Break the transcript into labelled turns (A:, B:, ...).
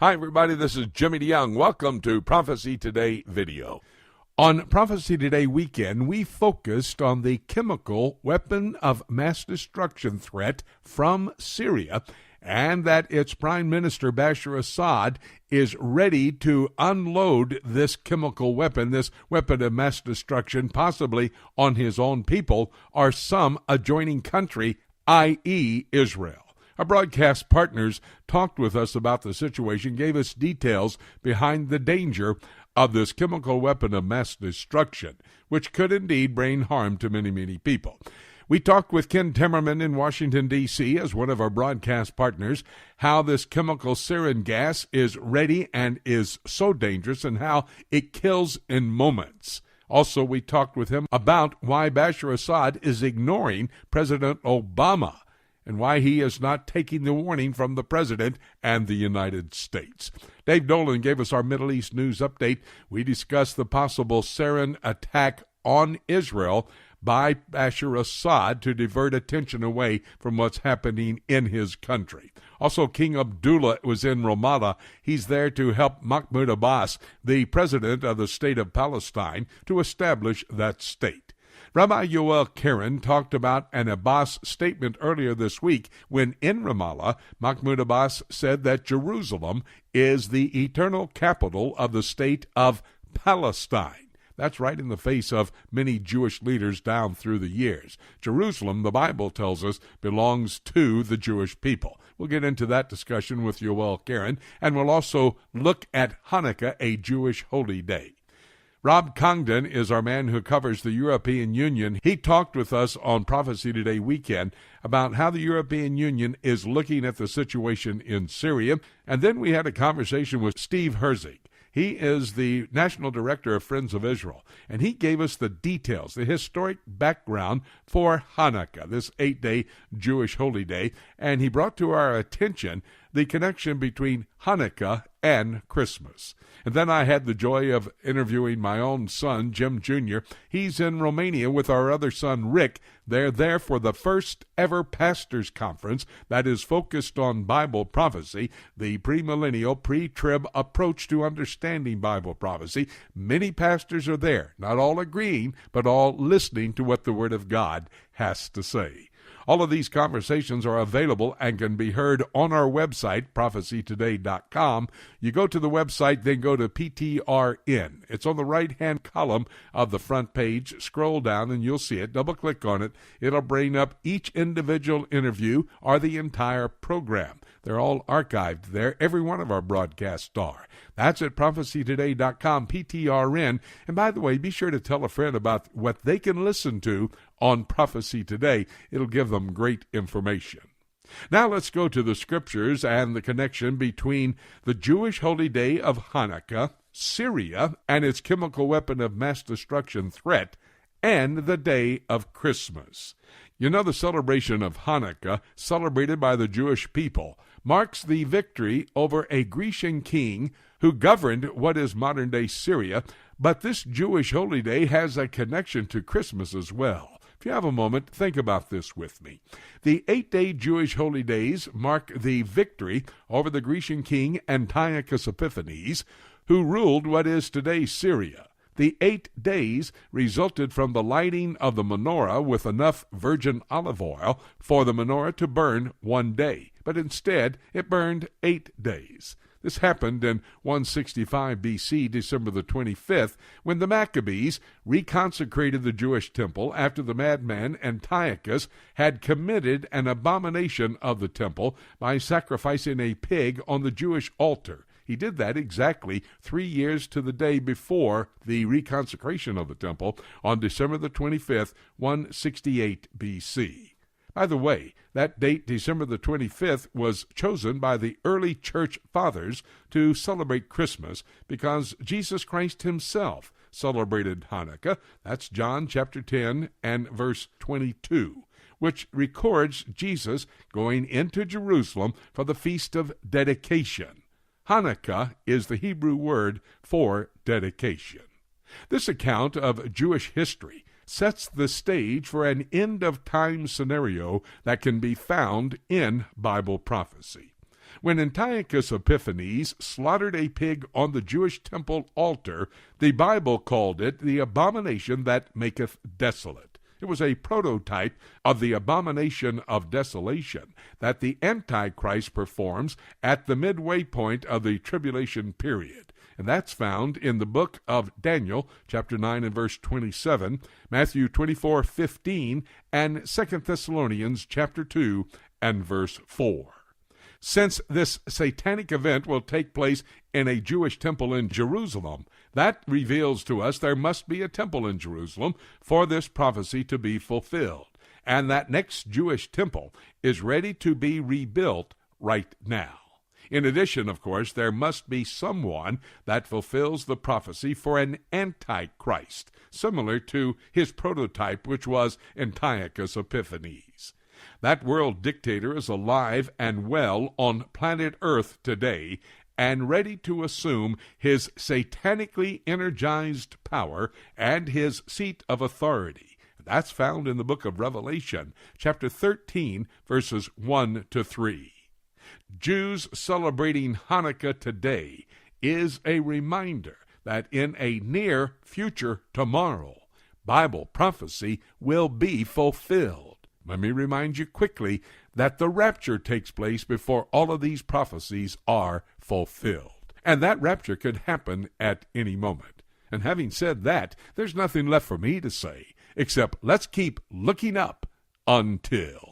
A: Hi, everybody. This is Jimmy DeYoung. Welcome to Prophecy Today video. On Prophecy Today weekend, we focused on the chemical weapon of mass destruction threat from Syria, and that its Prime Minister Bashar Assad is ready to unload this chemical weapon, this weapon of mass destruction, possibly on his own people or some adjoining country, i.e. Israel. Our broadcast partners talked with us about the situation, gave us details behind the danger of this chemical weapon of mass destruction, which could indeed bring harm to many, many people. We talked with Ken Timmerman in Washington, D.C., as one of our broadcast partners, how this chemical sarin gas is ready and is so dangerous and how it kills in moments. Also, we talked with him about why Bashar Assad is ignoring President Obama and why he is not taking the warning from the president and the United States. Dave Dolan gave us our Middle East news update. We discussed the possible sarin attack on Israel by Bashar Assad to divert attention away from what's happening in his country. Also, King Abdullah was in Ramallah. He's there to help Mahmoud Abbas, the president of the state of Palestine, to establish that state. Rabbi Yoel Karen talked about an Abbas statement earlier this week when in Ramallah, Mahmoud Abbas said that Jerusalem is the eternal capital of the state of Palestine. That's right in the face of many Jewish leaders down through the years. Jerusalem, the Bible tells us, belongs to the Jewish people. We'll get into that discussion with Yoel Karen, and we'll also look at Hanukkah, a Jewish holy day. Rob Congdon is our man who covers the European Union. He talked with us on Prophecy Today weekend about how the European Union is looking at the situation in Syria. And then we had a conversation with Steve Herzig. He is the National Director of Friends of Israel, and he gave us the details, the historic background for Hanukkah, this 8-day Jewish holy day, and he brought to our attention the connection between Hanukkah and Christmas. And then I had the joy of interviewing my own son, Jim Jr. He's in Romania with our other son, Rick. They're there for the first ever pastors' conference that is focused on Bible prophecy, the premillennial, pre-trib approach to understanding Bible prophecy. Many pastors are there, not all agreeing, but all listening to what the Word of God has to say. All of these conversations are available and can be heard on our website, prophecytoday.com. You go to the website, then go to PTRN. It's on the right-hand column of the front page. Scroll down and you'll see it. Double-click on it. It'll bring up each individual interview or the entire program. They're all archived there. Every one of our broadcasts are. That's at prophecytoday.com, PTRN. And by the way, be sure to tell a friend about what they can listen to on Prophecy Today. It'll give them great information. Now let's go to the scriptures and the connection between the Jewish holy day of Hanukkah, Syria, and its chemical weapon of mass destruction threat, and the day of Christmas. You know, the celebration of Hanukkah, celebrated by the Jewish people, marks the victory over a Grecian king who governed what is modern-day Syria, but this Jewish holy day has a connection to Christmas as well. If you have a moment, think about this with me. The 8-day Jewish holy days mark the victory over the Grecian king Antiochus Epiphanes, who ruled what is today Syria. The 8 days resulted from the lighting of the menorah with enough virgin olive oil for the menorah to burn 1 day, but instead it burned 8 days. This happened in 165 BC, December the 25th, when the Maccabees reconsecrated the Jewish temple after the madman Antiochus had committed an abomination of the temple by sacrificing a pig on the Jewish altar. He did that exactly 3 years to the day before the reconsecration of the temple on December the 25th, 168 BC. By the way, that date, December the 25th, was chosen by the early church fathers to celebrate Christmas because Jesus Christ himself celebrated Hanukkah. That's John chapter 10 and verse 22, which records Jesus going into Jerusalem for the Feast of Dedication. Hanukkah is the Hebrew word for dedication. This account of Jewish history sets the stage for an end-of-time scenario that can be found in Bible prophecy. When Antiochus Epiphanes slaughtered a pig on the Jewish temple altar, the Bible called it the abomination that maketh desolate. It was a prototype of the abomination of desolation that the Antichrist performs at the midway point of the tribulation period. And that's found in the book of Daniel, chapter 9 and verse 27, Matthew 24:15, and 2 Thessalonians chapter 2 and verse 4. Since this satanic event will take place in a Jewish temple in Jerusalem, that reveals to us there must be a temple in Jerusalem for this prophecy to be fulfilled. And that next Jewish temple is ready to be rebuilt right now. In addition, of course, there must be someone that fulfills the prophecy for an Antichrist, similar to his prototype, which was Antiochus Epiphanes. That world dictator is alive and well on planet Earth today and ready to assume his satanically energized power and his seat of authority. That's found in the book of Revelation, chapter 13, verses 1 to 3. Jews celebrating Hanukkah today is a reminder that in a near future tomorrow, Bible prophecy will be fulfilled. Let me remind you quickly that the rapture takes place before all of these prophecies are fulfilled. And that rapture could happen at any moment. And having said that, there's nothing left for me to say, except let's keep looking up until